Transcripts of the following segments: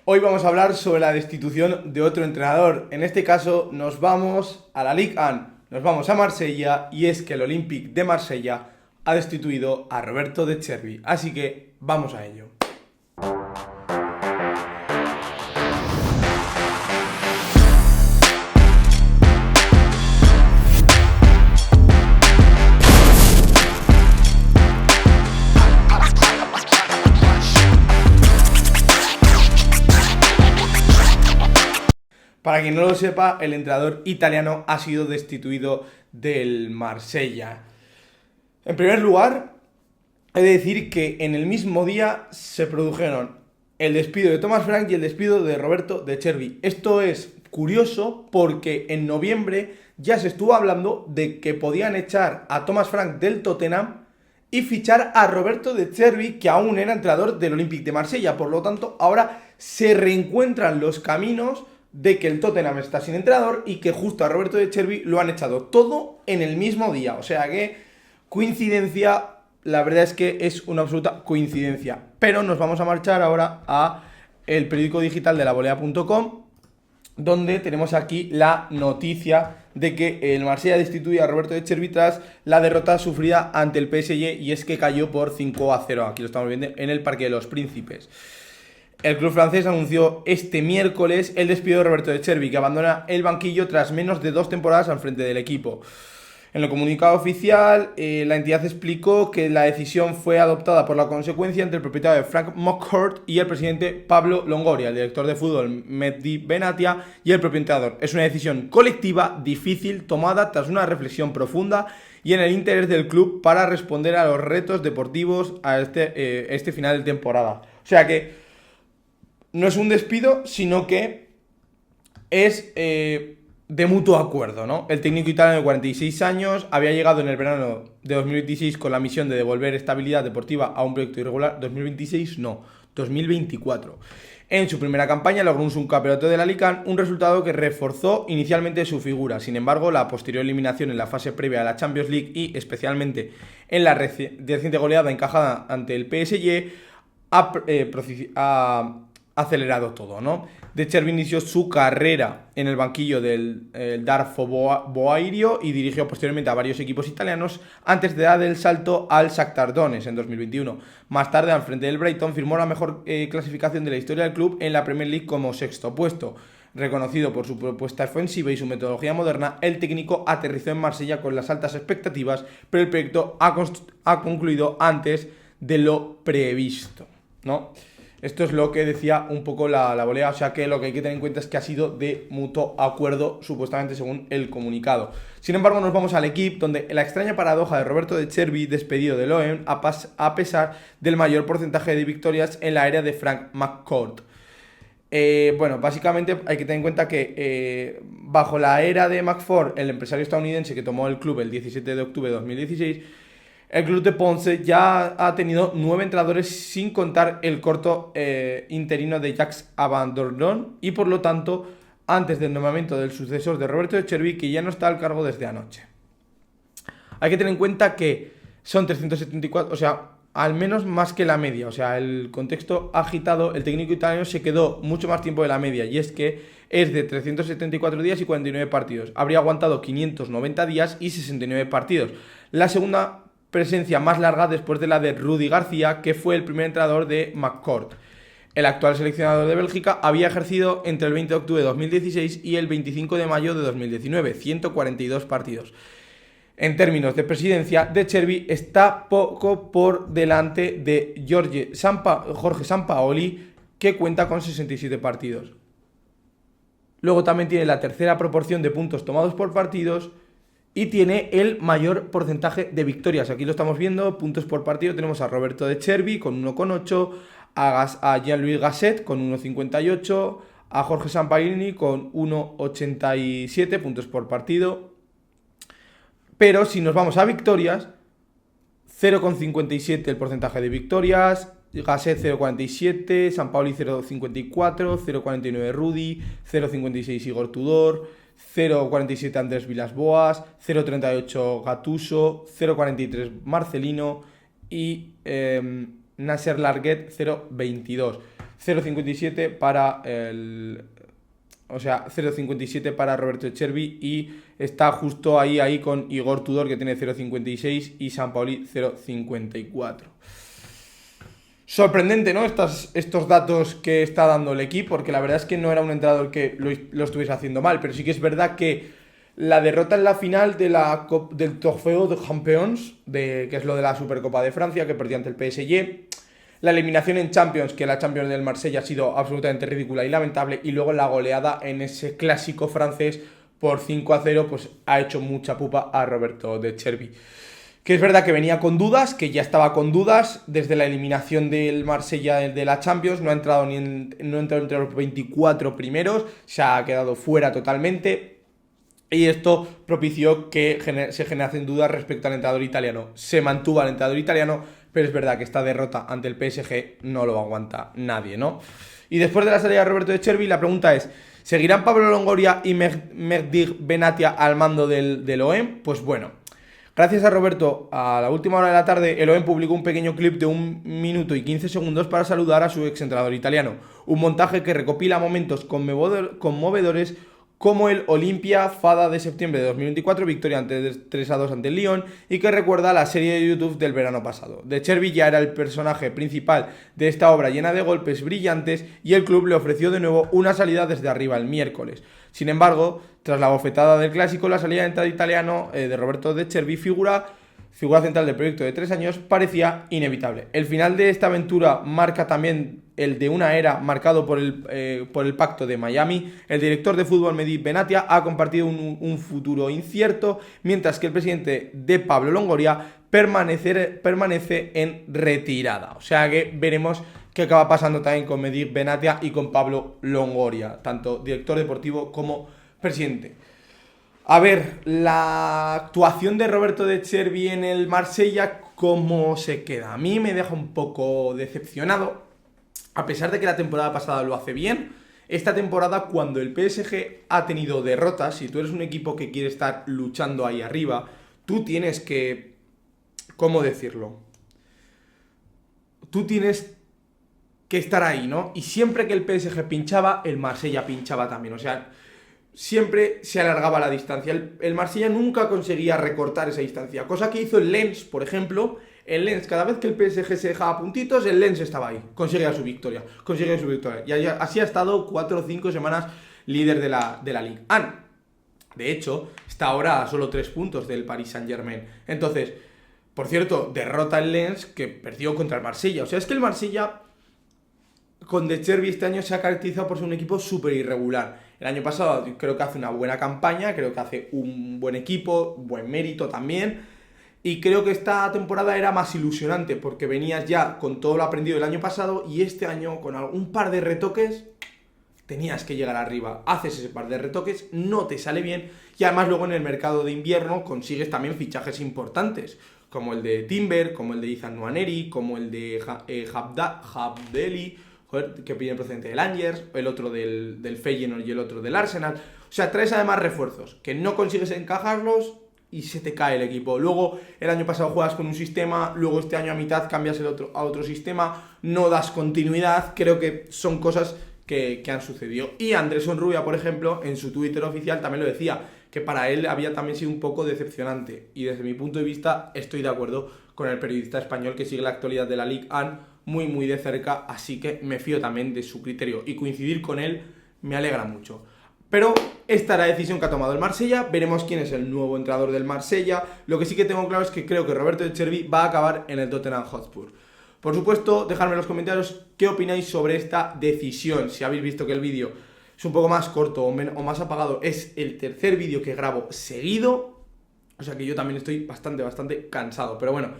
Hoy vamos a hablar sobre la destitución de otro entrenador. En este caso nos vamos a la Ligue 1, nos vamos a Marsella y es que el Olympique de Marsella ha destituido a Roberto De Zerbi. Así que vamos a ello. Para quien no lo sepa, el entrenador italiano ha sido destituido del Marsella. En primer lugar, he de decir que en el mismo día se produjeron el despido de Thomas Frank y el despido de Roberto De Zerbi. Esto es curioso porque en noviembre ya se estuvo hablando de que podían echar a Thomas Frank del Tottenham y fichar a Roberto De Zerbi, que aún era entrenador del Olympique de Marsella. Por lo tanto, ahora se reencuentran los caminos de que el Tottenham está sin entrenador y que justo a Roberto De Zerbi lo han echado todo en el mismo día. O sea que coincidencia, la verdad es que es una absoluta coincidencia. Pero nos vamos a marchar ahora a el periódico digital de lavolea.com, donde tenemos aquí la noticia de que el Marsella destituye a Roberto De Zerbi tras la derrota sufrida ante el PSG, y es que cayó por 5-0. Aquí lo estamos viendo en el Parque de los Príncipes. El club francés anunció este miércoles el despido de Roberto De Zerbi, que abandona el banquillo tras menos de 2 temporadas al frente del equipo. En el comunicado oficial, la entidad explicó que la decisión fue adoptada por la consecuencia entre el propietario Frank McCourt y el presidente Pablo Longoria, el director de fútbol Mehdi Benatia y el propio entrenador. Es una decisión colectiva, difícil, tomada tras una reflexión profunda y en el interés del club para responder a los retos deportivos a este final de temporada. O sea que no es un despido, sino que es de mutuo acuerdo, ¿no? El técnico italiano de 46 años había llegado en el verano de 2026 con la misión de devolver estabilidad deportiva a un proyecto irregular. 2026 no, 2024. En su primera campaña logró un subcampeonato de la Ligue 1, un resultado que reforzó inicialmente su figura. Sin embargo, la posterior eliminación en la fase previa a la Champions League y especialmente en la reciente goleada encajada ante el PSG ha acelerado todo, ¿no? De Zerbi inició su carrera en el banquillo del Darfo Boairio y dirigió posteriormente a varios equipos italianos antes de dar el salto al Shakhtar Donetsk en 2021. Más tarde, al frente del Brighton, firmó la mejor clasificación de la historia del club en la Premier League como sexto puesto. Reconocido por su propuesta ofensiva y su metodología moderna, el técnico aterrizó en Marsella con las altas expectativas, pero el proyecto ha concluido antes de lo previsto, ¿no? Esto es lo que decía un poco la volea, o sea que lo que hay que tener en cuenta es que ha sido de mutuo acuerdo, supuestamente según el comunicado. Sin embargo, nos vamos al equipo, donde la extraña paradoja de Roberto De Zerbi, despedido de Loen, a pesar del mayor porcentaje de victorias en la era de Frank McCourt. Bueno, básicamente hay que tener en cuenta que bajo la era de McFord, el empresario estadounidense que tomó el club el 17 de octubre de 2016, el club de Ponce ya ha tenido 9 entrenadores sin contar el corto interino de Jacques Abandondon y por lo tanto antes del nombramiento del sucesor de Roberto De Zerbi, que ya no está al cargo desde anoche. Hay que tener en cuenta que son 374, o sea, al menos más que la media, o sea, el contexto agitado, el técnico italiano se quedó mucho más tiempo de la media y es que es de 374 días y 49 partidos. Habría aguantado 590 días y 69 partidos. La segunda presencia más larga después de la de Rudi García, que fue el primer entrenador de McCourt. El actual seleccionador de Bélgica había ejercido entre el 20 de octubre de 2016 y el 25 de mayo de 2019, 142 partidos. En términos de presidencia, De Zerbi está poco por delante de Jorge Sampaoli, que cuenta con 67 partidos. Luego también tiene la tercera proporción de puntos tomados por partidos y tiene el mayor porcentaje de victorias. Aquí lo estamos viendo, puntos por partido. Tenemos a Roberto De Zerbi con 1,8, a Jean-Louis Gasset con 1,58, a Jorge Sampaoli con 1,87 puntos por partido. Pero si nos vamos a victorias, 0,57 el porcentaje de victorias, Gasset 0,47, Sampaoli 0,54, 0,49 Rudi, 0,56 Igor Tudor, 0,47 Andrés Villas-Boas, 0,38 Gattuso, 0,43 Marcelino y Nasser Larguet 0.22. 0.57 para el... O sea, 0.57 para Roberto De Zerbi y está justo ahí con Igor Tudor, que tiene 0.56, y Sampaoli 0.54. Sorprendente, ¿no? Estos datos que está dando el equipo, porque la verdad es que no era un entrenador que lo estuviese haciendo mal, pero sí que es verdad que la derrota en la final del Trofeo de Champions, que es lo de la Supercopa de Francia, que perdió ante el PSG, la eliminación en Champions, que la Champions del Marsella ha sido absolutamente ridícula y lamentable, y luego la goleada en ese clásico francés por 5-0, pues ha hecho mucha pupa a Roberto De Zerbi. Que es verdad que venía con dudas, que ya estaba con dudas desde la eliminación del Marsella de la Champions, no ha entrado entre los 24 primeros, se ha quedado fuera totalmente, y esto propició que se generasen dudas respecto al entrenador italiano. Se mantuvo al entrenador italiano, pero es verdad que esta derrota ante el PSG no lo aguanta nadie, ¿no? Y después de la salida de Roberto De Zerbi, la pregunta es, ¿seguirán Pablo Longoria y Mehdi Benatia al mando del OEM? Pues bueno, gracias a Roberto, a la última hora de la tarde, el OEM publicó un pequeño clip de 1 minuto y 15 segundos para saludar a su exentrenador italiano. Un montaje que recopila momentos conmovedores como el Olimpia Fada de septiembre de 2024, victoria ante 3-2 ante el Lyon, y que recuerda la serie de YouTube del verano pasado. De Zerbi ya era el personaje principal de esta obra llena de golpes brillantes, y el club le ofreció de nuevo una salida desde arriba el miércoles. Sin embargo, tras la bofetada del clásico, la salida del entrenador italiano de Roberto De Zerbi, figura central del proyecto de 3 años, parecía inevitable. El final de esta aventura marca también el de una era marcado por el pacto de Miami. El director de fútbol Mehdi Benatia ha compartido un futuro incierto, mientras que el presidente de Pablo Longoria permanece en retirada. O sea que veremos qué acaba pasando también con Mehdi Benatia y con Pablo Longoria, tanto director deportivo como presidente. A ver, la actuación de Roberto De Zerbi en el Marsella, ¿cómo se queda? A mí me deja un poco decepcionado. A pesar de que la temporada pasada lo hace bien, esta temporada, cuando el PSG ha tenido derrotas, si tú eres un equipo que quiere estar luchando ahí arriba, tú tienes que... ¿Cómo decirlo? Tú tienes que estar ahí, ¿no? Y siempre que el PSG pinchaba, el Marsella pinchaba también. O sea, siempre se alargaba la distancia. El Marsella nunca conseguía recortar esa distancia. Cosa que hizo el Lens, por ejemplo. El Lens, cada vez que el PSG se dejaba puntitos, el Lens estaba ahí. Conseguía su victoria. Y así ha estado 4 o 5 semanas líder de la Ligue 1. De hecho, está ahora a solo 3 puntos del Paris Saint-Germain. Entonces, por cierto, derrota el Lens, que perdió contra el Marsella. O sea, es que el Marsella, con De Zerbi este año, se ha caracterizado por ser un equipo súper irregular. El año pasado creo que hace una buena campaña, creo que hace un buen equipo, buen mérito también. Y creo que esta temporada era más ilusionante, porque venías ya con todo lo aprendido del año pasado, y este año, con un par de retoques, tenías que llegar arriba. Haces ese par de retoques, no te sale bien, y además luego en el mercado de invierno consigues también fichajes importantes, como el de Timber, como el de Izan Nwaneri, como el de Habdeli, que viene procedente del Angers, el otro del Feyenoord y el otro del Arsenal. O sea, traes además refuerzos que no consigues encajarlos y se te cae el equipo. Luego, el año pasado juegas con un sistema, luego este año a mitad cambias a otro sistema, no das continuidad. Creo que son cosas que han sucedido. Y Andrés Onrubia, por ejemplo, en su Twitter oficial también lo decía, que para él había también sido un poco decepcionante. Y desde mi punto de vista estoy de acuerdo con el periodista español que sigue la actualidad de la Ligue 1 muy de cerca, así que me fío también de su criterio, y coincidir con él me alegra mucho. Pero esta es la decisión que ha tomado el Marsella. Veremos quién es el nuevo entrenador del Marsella. Lo que sí que tengo claro es que creo que Roberto De Zerbi va a acabar en el Tottenham Hotspur. Por supuesto, dejadme en los comentarios qué opináis sobre esta decisión. Si habéis visto que el vídeo es un poco más corto o más apagado, es el tercer vídeo que grabo seguido. O sea que yo también estoy bastante cansado. Pero bueno,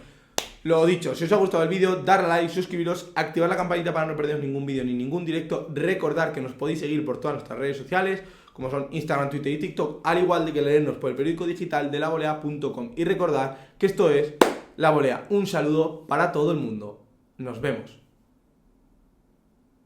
lo dicho, si os ha gustado el vídeo, darle a like, suscribiros, activar la campanita para no perderos ningún vídeo ni ningún directo. Recordad que nos podéis seguir por todas nuestras redes sociales, como son Instagram, Twitter y TikTok, al igual de que leernos por el periódico digital de lavolea.com. Y recordad que esto es La Volea. Un saludo para todo el mundo. Nos vemos.